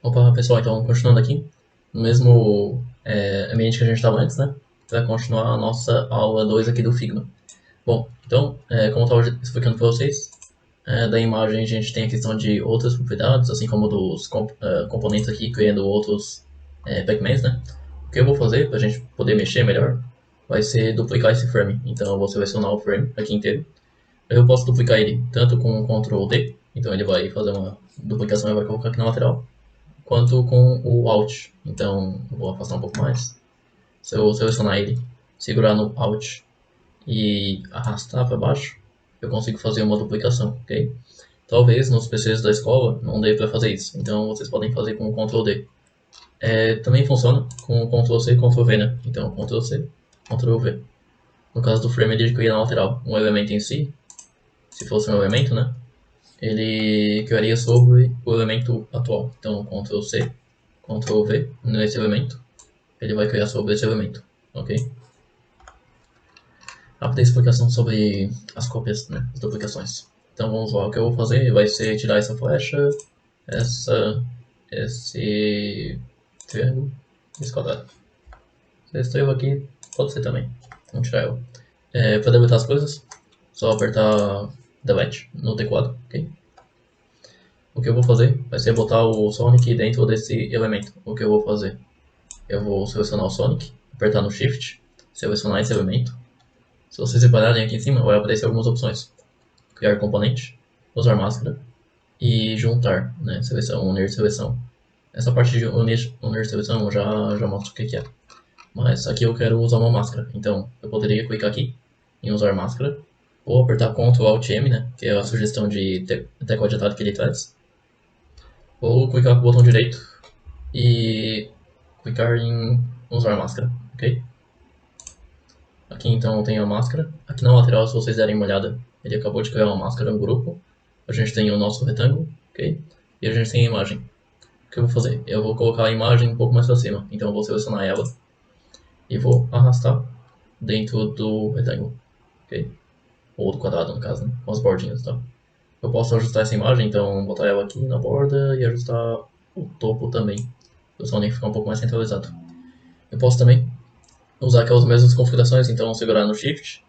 Opa, pessoal, então continuando aqui, no mesmo ambiente que a gente estava antes, né? Vai continuar a nossa aula 2 aqui do Figma. Bom, então, como eu estava explicando para vocês, da imagem a gente tem a questão de outras propriedades, assim como dos componentes aqui, criando outros Pac-Mans, né? O que eu vou fazer para a gente poder mexer melhor vai ser duplicar esse frame. Então, eu vou selecionar o frame aqui inteiro. Eu posso duplicar ele tanto com o Ctrl D, então ele vai fazer uma duplicação e vai colocar aqui na lateral, quanto com o Alt. Então, eu vou afastar um pouco mais. Se eu selecionar ele, segurar no Alt e arrastar para baixo, eu consigo fazer uma duplicação, ok? Talvez nos PCs da escola não dê para fazer isso, então vocês podem fazer com o Ctrl D. Também funciona com o Ctrl C e Ctrl V, né? Então, Ctrl C, Ctrl V. No caso do frame, ele cria na lateral um elemento em si, se fosse um elemento, né? Ele criaria sobre o elemento atual. Então, Ctrl C, Ctrl V nesse elemento, ele vai criar sobre esse elemento, ok? Rápida explicação sobre as cópias, né, as duplicações. Então vamos lá, o que eu vou fazer vai ser tirar essa flecha, esse triângulo, esse quadrado. Essa estrela aqui pode ser também, vamos tirar ela. Para deletar as coisas, só apertar Delete no teclado, ok? O que eu vou fazer vai ser botar o Sonic dentro desse elemento. O que eu vou fazer? Eu vou selecionar o Sonic, apertar no Shift, selecionar esse elemento. Se vocês repararem aqui em cima, vai aparecer algumas opções. Criar componente, usar máscara e juntar, né? Seleção, unir seleção. Essa parte de unir seleção eu já mostro o que é. Mas aqui eu quero usar uma máscara. Então eu poderia clicar aqui em usar máscara. Ou apertar Ctrl Alt M, né? Que é a sugestão de teclado de atalho que ele traz. Ou clicar com o botão direito e clicar em usar máscara, ok? Aqui então tem a máscara. Aqui na lateral, se vocês derem uma olhada, ele acabou de criar uma máscara no grupo. A gente tem o nosso retângulo, ok? E a gente tem a imagem. O que eu vou fazer? Eu vou colocar a imagem um pouco mais para cima. Então eu vou selecionar ela e vou arrastar dentro do retângulo, ok? Ou do quadrado, no caso, né? Com as bordinhas, tá? Eu posso ajustar essa imagem, então botar ela aqui na borda e ajustar o topo também. O Sonic ficar um pouco mais centralizado. Eu posso também usar aquelas mesmas configurações, então segurar no Shift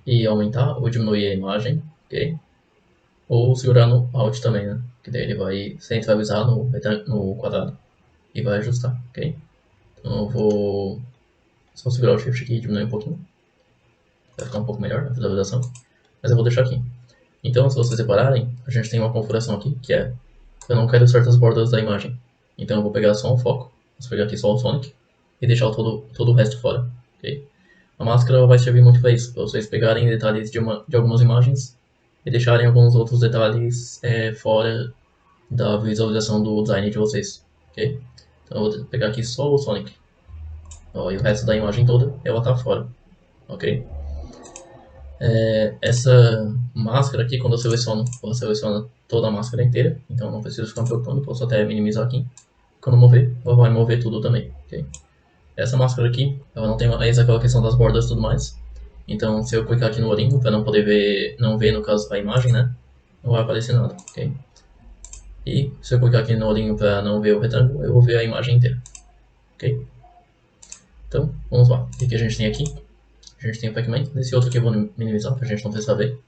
e aumentar ou diminuir a imagem, ok? Ou segurar no Alt também, né? Que daí ele vai centralizar no quadrado e vai ajustar, ok? Então eu vou só segurar o Shift aqui e diminuir um pouquinho. Vai ficar um pouco melhor a visualização, mas eu vou deixar aqui. Então, se vocês repararem, a gente tem uma configuração aqui, que é eu não quero certas bordas da imagem. Então eu vou pegar só um foco, vou pegar aqui só o Sonic e deixar todo o resto fora, ok? A máscara vai servir muito para isso, para vocês pegarem detalhes de algumas imagens e deixarem alguns outros detalhes fora da visualização do design de vocês, ok? Então eu vou pegar aqui só o Sonic, ó, e o resto da imagem toda ela tá fora, ok? Essa máscara aqui, quando eu seleciono toda a máscara inteira, então não preciso ficar me preocupando, posso até minimizar aqui. Quando mover, ela vai mover tudo também, ok? Essa máscara aqui, ela não tem mais aquela questão das bordas e tudo mais. Então, se eu clicar aqui no olhinho, para não poder ver, não ver no caso a imagem, né? Não vai aparecer nada, ok? E se eu clicar aqui no olhinho para não ver o retângulo, eu vou ver a imagem inteira, ok? Então, vamos lá. O que a gente tem aqui? A gente tem o Pac-Man. Nesse outro aqui eu vou minimizar para a gente não precisar ver.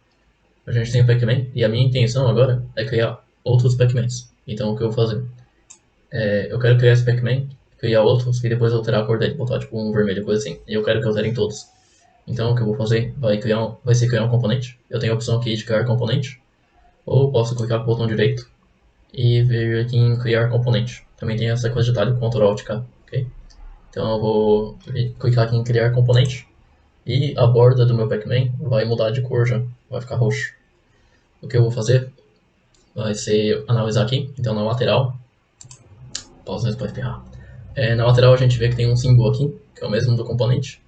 A gente tem o Pac-Man e a minha intenção agora é criar outros Pac-Mans. Então, o que eu vou fazer? Eu quero criar esse Pac-Man, criar outros e depois alterar a cor dele, botar tipo um vermelho, coisa assim. E eu quero que alterem todos. Então o que eu vou fazer vai ser criar um componente. Eu tenho a opção aqui de criar componente. Ou posso clicar com o botão direito e vir aqui em criar componente. Também tem essa coisa de atalho, Ctrl Alt K, ok? Então eu vou clicar aqui em criar componente. E a borda do meu Pac-Man vai mudar de cor já, vai ficar roxo. O que eu vou fazer vai ser analisar aqui, então na lateral, pausa para espirrar. Na lateral a gente vê que tem um símbolo aqui, que é o mesmo do componente.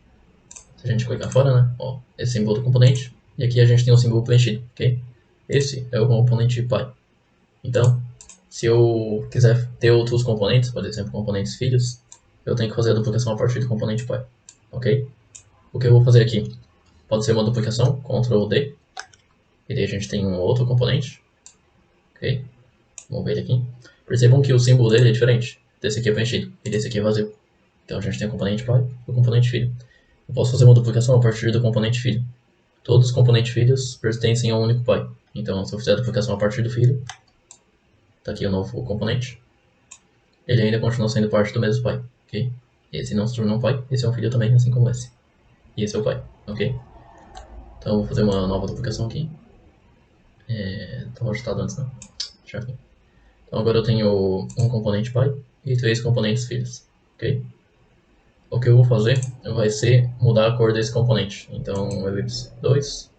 Se a gente clicar fora, né? Ó, esse símbolo do componente. E aqui a gente tem um símbolo preenchido, ok? Esse é o componente pai. Então, se eu quiser ter outros componentes, por exemplo, componentes filhos, eu tenho que fazer a duplicação a partir do componente pai, ok? O que eu vou fazer aqui? Pode ser uma duplicação, Ctrl D, e daí a gente tem um outro componente, ok? Vamos ver ele aqui. Percebam que o símbolo dele é diferente. Desse aqui é preenchido e desse aqui é vazio. Então a gente tem o componente pai e o componente filho. Eu posso fazer uma duplicação a partir do componente filho. Todos os componentes filhos pertencem a um único pai. Então se eu fizer a duplicação a partir do filho, tá aqui o novo componente, ele ainda continua sendo parte do mesmo pai, ok? Esse não se tornou um pai, esse é um filho também, assim como esse. E esse é o pai, ok? Então eu vou fazer uma nova duplicação aqui. Estava ajustado antes, não? Deixa aqui. Então agora eu tenho um componente pai e 3 componentes filhos, ok? O que eu vou fazer vai ser mudar a cor desse componente. Então ellipse 2,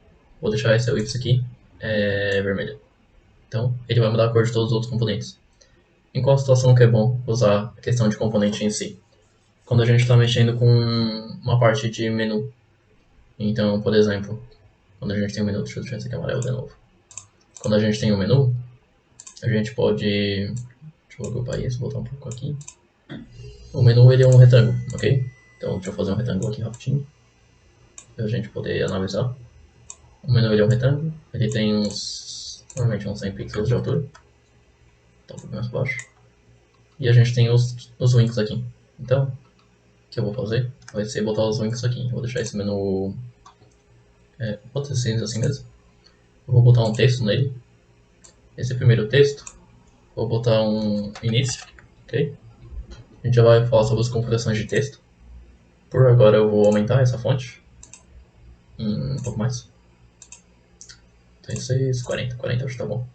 vou deixar essa ellipse aqui vermelha. Então ele vai mudar a cor de todos os outros componentes. Em qual situação que é bom usar a questão de componente em si? Quando a gente está mexendo com uma parte de menu. Então, por exemplo, quando a gente tem um menu, deixa eu deixar esse aqui amarelo de novo. Quando a gente tem um menu, a gente pode, deixa eu agrupar isso, voltar um pouco aqui. O menu ele é um retângulo, ok? Então deixa eu fazer um retângulo aqui rapidinho, para a gente poder analisar. O menu ele é um retângulo, ele tem normalmente uns 100 pixels de altura, tá um pouco mais baixo. E a gente tem os links aqui. Então, o que eu vou fazer vai ser botar os links aqui. Eu vou deixar esse menu, pode ser simples assim mesmo. Eu vou botar um texto nele. Esse primeiro texto, vou botar um início, ok? A gente já vai falar sobre as configurações de texto. Por agora eu vou aumentar essa fonte um pouco mais. 36, 40, 40 acho que tá bom.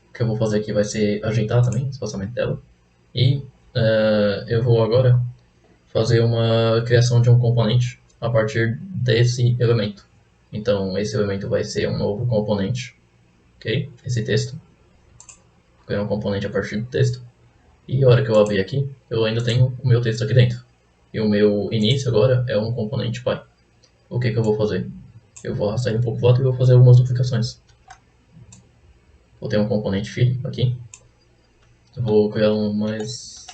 O que eu vou fazer aqui vai ser ajeitar também o espaçamento dela. E eu vou agora fazer uma criação de um componente a partir desse elemento. Então esse elemento vai ser um novo componente, ok? Esse texto. Vou criar um componente a partir do texto. E a hora que eu abrir aqui, eu ainda tenho o meu texto aqui dentro. E o meu início agora é um componente pai. O que eu vou fazer? Eu vou arrastar ele um pouco pro lado e vou fazer algumas duplicações. Vou ter um componente filho aqui. Eu vou criar mais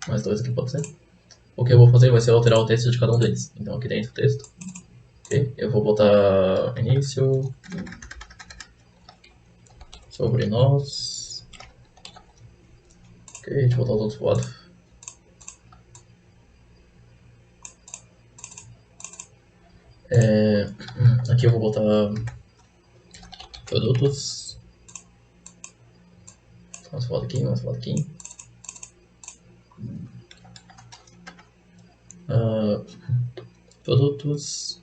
2 aqui, pode ser. O que eu vou fazer vai ser alterar o texto de cada um deles. Então aqui dentro o texto. Ok? Eu vou botar início sobre nós. Ok, deixa eu botar os outros pro lado. Aqui eu vou botar produtos. Mais foto aqui, mais foto aqui. Produtos.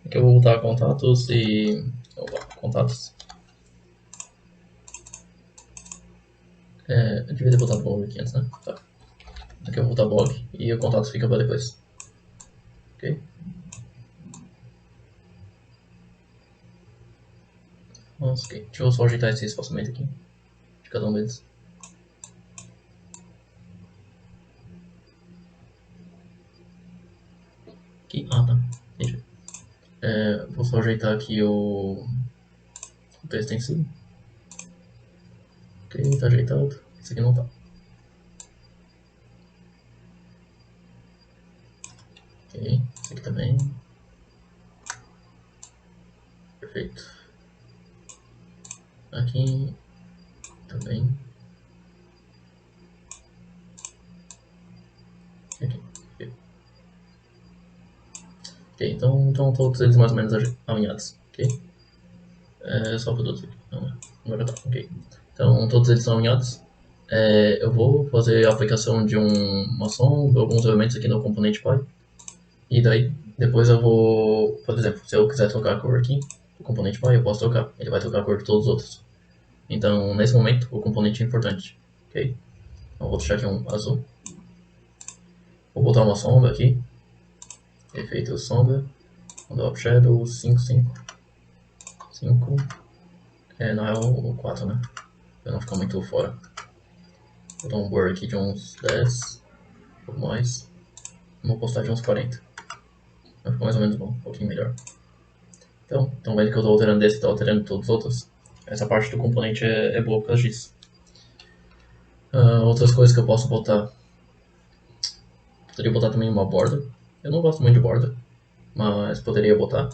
Aqui eu vou botar contatos e... contatos. Eu devia ter botado blog aqui antes, né? Tá. Aqui eu vou botar blog e o contato fica para depois. Ok? Ok, deixa eu só ajeitar esse espaçamento aqui de cada um deles. Aqui, tá. Deixa. Vou só ajeitar aqui o texto em si. Ok, tá ajeitado. Esse aqui não tá. Ok, esse aqui também. Perfeito. Aqui também. Aqui. Ok, então todos eles mais ou menos alinhados. Ok. Só produtos aqui. Não, agora tá, ok. Então todos eles são alinhados. Eu vou fazer a aplicação de uma sombra, alguns elementos aqui no componente pai. E daí, depois eu vou, por exemplo, se eu quiser trocar a cor aqui, o componente pai, eu posso trocar. Ele vai trocar a cor de todos os outros. Então, nesse momento, o componente é importante. Ok? Então, vou deixar aqui um azul. Vou botar uma sombra aqui. Efeito sombra. Drop shadow 5, 5. 5. Não é o 4, né? Pra não ficar muito fora. Vou dar um blur aqui de uns 10. Um pouco mais. Vou postar de uns 40. Vai ficar mais ou menos bom, um pouquinho melhor. Então, estão vendo que eu estou alterando desse e estou alterando todos os outros? Essa parte do componente é boa por causa disso. Outras coisas que eu posso botar. Poderia botar também uma borda. Eu não gosto muito de borda, mas poderia botar.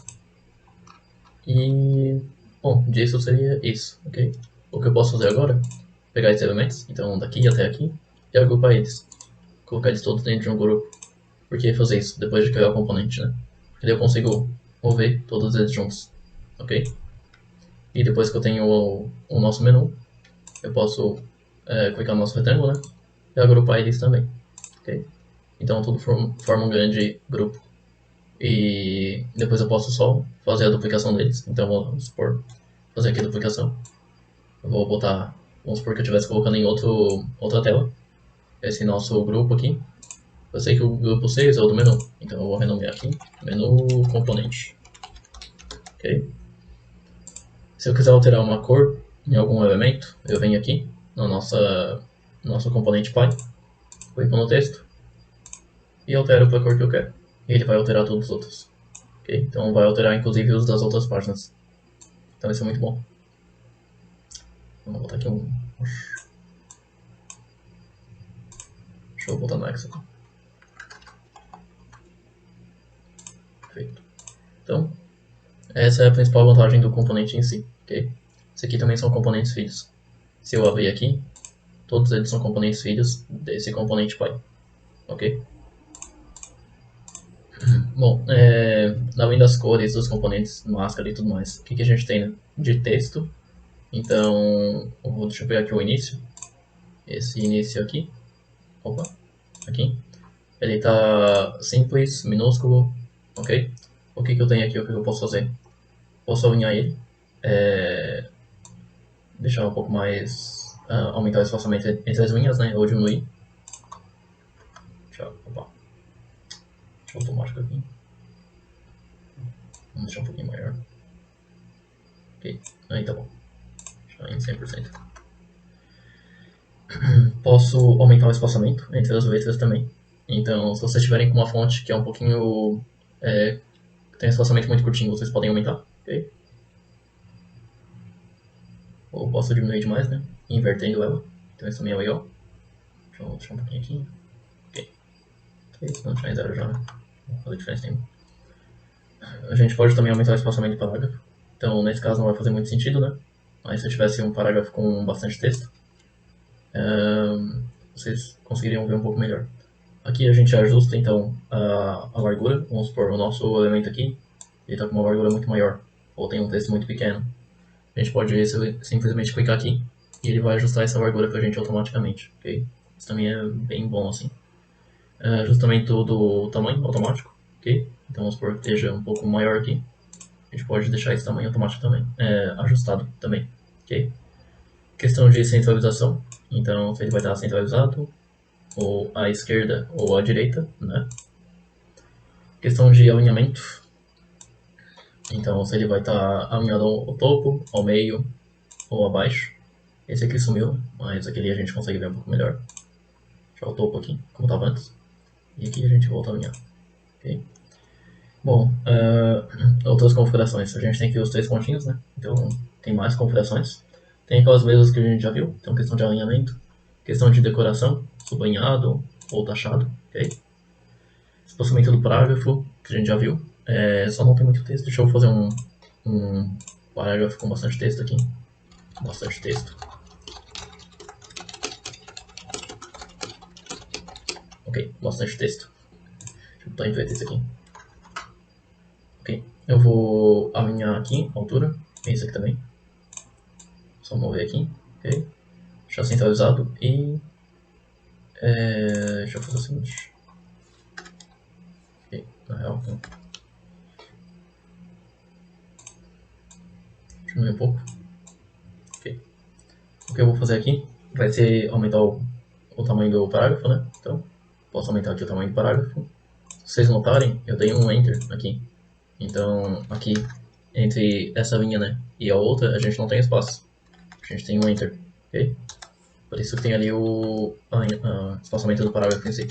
E, bom, disso seria isso, ok? O que eu posso fazer agora pegar esses elementos, então daqui até aqui, e agrupar eles. Colocar eles todos dentro de um grupo. Por que fazer isso depois de criar o componente, né? Porque daí eu consigo mover todos eles juntos, ok? E depois que eu tenho o nosso menu, eu posso clicar no nosso retângulo, né? E agrupar eles também, ok? Então tudo forma um grande grupo. E depois eu posso só fazer a duplicação deles. Então vamos supor, fazer aqui a duplicação. Eu vou botar, vamos supor que eu estivesse colocando em outra tela, esse nosso grupo aqui. Eu sei que o grupo 6 é o do menu, então eu vou renomear aqui, menu componente. Ok? Se eu quiser alterar uma cor em algum elemento, eu venho aqui no nosso componente Py, clico no texto e altero para a cor que eu quero. E ele vai alterar todos os outros. Ok? Então vai alterar inclusive os das outras páginas. Então isso é muito bom. Vamos botar aqui um. Deixa eu botar no Excel. Perfeito. Então, essa é a principal vantagem do componente em si. Ok? Esse aqui também são componentes filhos. Se eu abrir aqui, todos eles são componentes filhos desse componente Py. Ok? Bom, além das cores, dos componentes, máscara e tudo mais, o que a gente tem, né? De texto. Então, deixa eu pegar aqui o início. Esse início aqui. Opa, aqui. Ele está simples, minúsculo, ok? O que eu tenho aqui, o que eu posso fazer? Posso alinhar ele, deixar um pouco mais, aumentar o espaçamento entre as linhas, né? Ou diminuir. Deixa eu automático aqui. Vamos deixar um pouquinho maior. Ok, aí tá bom. Deixar em 100%. Posso aumentar o espaçamento entre as letras também. Então, se vocês tiverem com uma fonte que é um pouquinho... tem um espaçamento muito curtinho, vocês podem aumentar, ok? Ou posso diminuir demais, né? Invertendo ela. Então isso também é legal. Deixa eu deixar um pouquinho aqui. Ok. 3, não tinha 0 já, né? Não vai fazer diferença nenhuma. A gente pode também aumentar o espaçamento do parágrafo. Então, nesse caso não vai fazer muito sentido, né? Mas se eu tivesse um parágrafo com bastante texto, vocês conseguiriam ver um pouco melhor. Aqui a gente ajusta então a largura. Vamos supor, o nosso elemento aqui ele está com uma largura muito maior, ou tem um texto muito pequeno. A gente pode simplesmente clicar aqui e ele vai ajustar essa largura para a gente automaticamente, ok? Isso também é bem bom assim. Ajustamento do tamanho automático, ok? Então vamos supor que esteja um pouco maior aqui. A gente pode deixar esse tamanho automático também, ajustado também, ok? Questão de centralização, então se ele vai estar centralizado, ou à esquerda ou à direita, né? Questão de alinhamento, então se ele vai estar alinhado ao topo, ao meio ou abaixo. Esse aqui sumiu, mas aquele a gente consegue ver um pouco melhor. Deixa o topo aqui, como estava antes. E aqui a gente volta a alinhar. Okay? Bom, outras configurações. A gente tem aqui os 3 pontinhos, né? Então tem mais configurações. Tem aquelas mesas que a gente já viu. Então questão de alinhamento, questão de decoração, sublinhado ou taxado. Okay? Espaçamento do parágrafo, que a gente já viu. Só não tem muito texto. Deixa eu fazer um parágrafo com bastante texto aqui. Bastante texto. Ok, bastante texto. Deixa eu botar em preto esse aqui. Ok, eu vou alinhar aqui a altura. Esse aqui também. Só mover aqui. Ok. Deixar centralizado e... deixa eu fazer o seguinte. Ok, na real... diminuir um pouco. Ok. O que eu vou fazer aqui vai ser aumentar o tamanho do parágrafo, né? Então, posso aumentar aqui o tamanho do parágrafo. Se vocês notarem, eu dei um Enter aqui. Então, aqui, entre essa linha, né, e a outra, a gente não tem espaço. A gente tem um Enter, ok? Por isso que tem ali o espaçamento do parágrafo em si.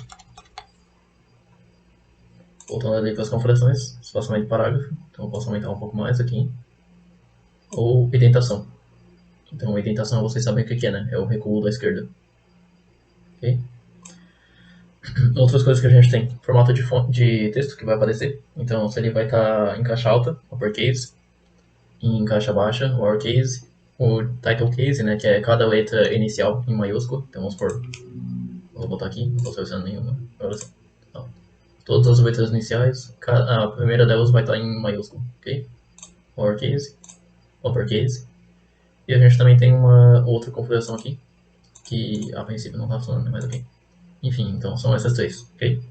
Voltando ali para as configurações, espaçamento do parágrafo. Então eu posso aumentar um pouco mais aqui. Ou indentação. Então indentação vocês sabem o que é, né? É o recuo da esquerda. Ok? Outras coisas que a gente tem. Formato de texto que vai aparecer. Então se ele vai estar em caixa alta, uppercase, em caixa baixa, lowercase, o title case, né, que é cada letra inicial em maiúsculo. Então vamos por, vou botar aqui, não estou selecionando nenhuma. Não. Todas as letras iniciais, a primeira delas vai estar em maiúsculo, ok? Lowercase, uppercase. E a gente também tem uma outra configuração aqui, que a princípio não está funcionando, mas ok. Enfim, então são essas três, ok?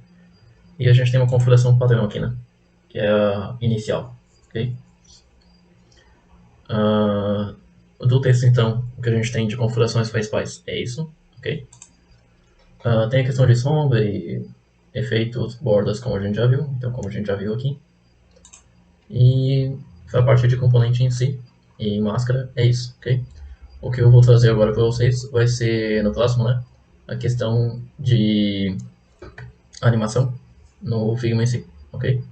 E a gente tem uma configuração padrão aqui, né? Que é a inicial, ok? Do texto, então, o que a gente tem de configurações principais é isso, ok? Tem a questão de sombra e efeitos, bordas, como a gente já viu, então como a gente já viu aqui. E a parte de componente em si e máscara é isso, ok? O que eu vou trazer agora para vocês vai ser no próximo, né? A questão de animação no Figma em si, ok?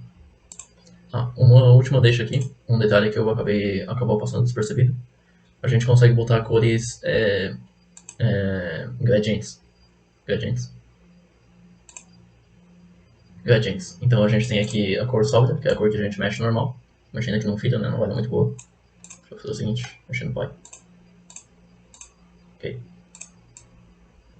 Uma última deixa aqui, um detalhe que eu acabou passando despercebido. A gente consegue botar cores gradientes. Então a gente tem aqui a cor sólida, que é a cor que a gente mexe normal. Mexendo aqui no fita, né? Não vai dar muito boa. Deixa eu fazer o seguinte, mexendo no pai. Ok.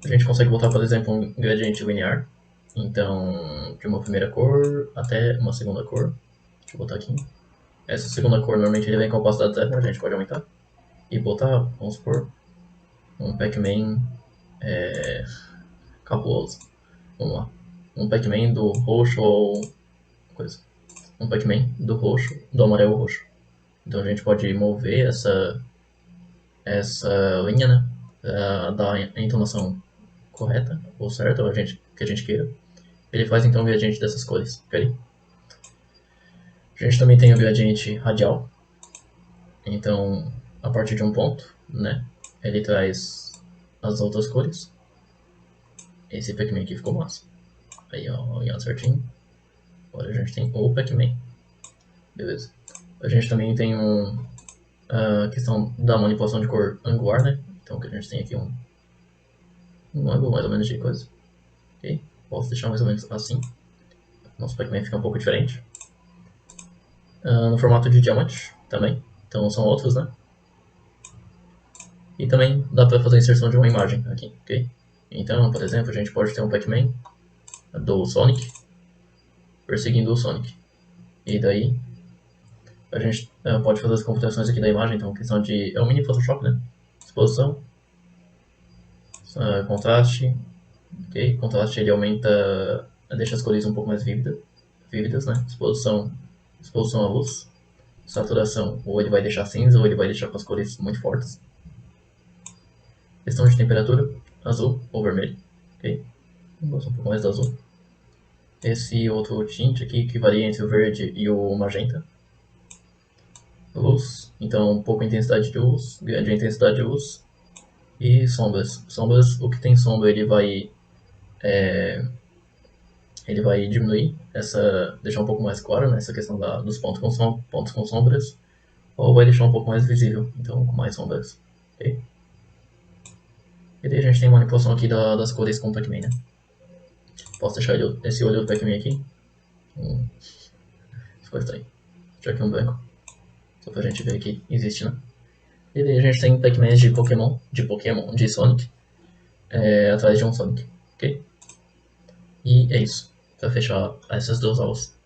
A gente consegue botar, por exemplo, um gradiente linear. Então, de uma primeira cor até uma segunda cor. Deixa eu botar aqui. Essa segunda cor normalmente ele vem com opacidade zero, a gente pode aumentar. E botar, vamos supor, um Pac-Man cabuloso. Vamos lá. Um Pac-Man do roxo ou coisa. Um Pac-Man do roxo, do amarelo ao roxo. Então a gente pode mover essa linha, né? Pra dar a entonação correta ou certa, ou que a gente queira. Ele faz então o gradiente dessas cores, ok? A gente também tem o gradiente radial. Então, a partir de um ponto, né? Ele traz as outras cores. Esse Pac-Man aqui ficou massa. Aí, ó, olhando certinho. Agora a gente tem o Pac-Man. Beleza. A gente também tem a questão da manipulação de cor angular, né? Então, que a gente tem aqui um ângulo mais ou menos de coisa. Ok? Posso deixar mais ou menos assim. Nosso Pac-Man fica um pouco diferente. No formato de diamante também. Então, são outros, né? E também dá para fazer a inserção de uma imagem aqui, ok? Então, por exemplo, a gente pode ter um Pac-Man do Sonic perseguindo o Sonic. E daí a gente pode fazer as computações aqui da imagem, então questão de... é um mini Photoshop, né? Exposição, contraste, ok? Contraste ele aumenta, deixa as cores um pouco mais vívidas, né? Exposição à luz. Saturação, ou ele vai deixar cinza ou ele vai deixar com as cores muito fortes. Questão de temperatura, azul ou vermelho, ok? Eu gosto um pouco mais do azul. Esse outro tinte aqui que varia entre o verde e o magenta. Luz, então pouca intensidade de luz, grande intensidade de luz. E sombras. Sombras, o que tem sombra ele vai diminuir, deixar um pouco mais claro, né, essa questão dos pontos com sombras, ou vai deixar um pouco mais visível, então com mais sombras. Okay? E daí a gente tem manipulação aqui das cores com o Pac-Man, né? Posso deixar esse olho do Pac-Man aqui. Ficou estranho. Deixa aqui um branco. Só pra gente ver que existe, né? E daí a gente tem Pac-Mans de Sonic, atrás de um Sonic, ok? E é isso, pra fechar essas duas aulas.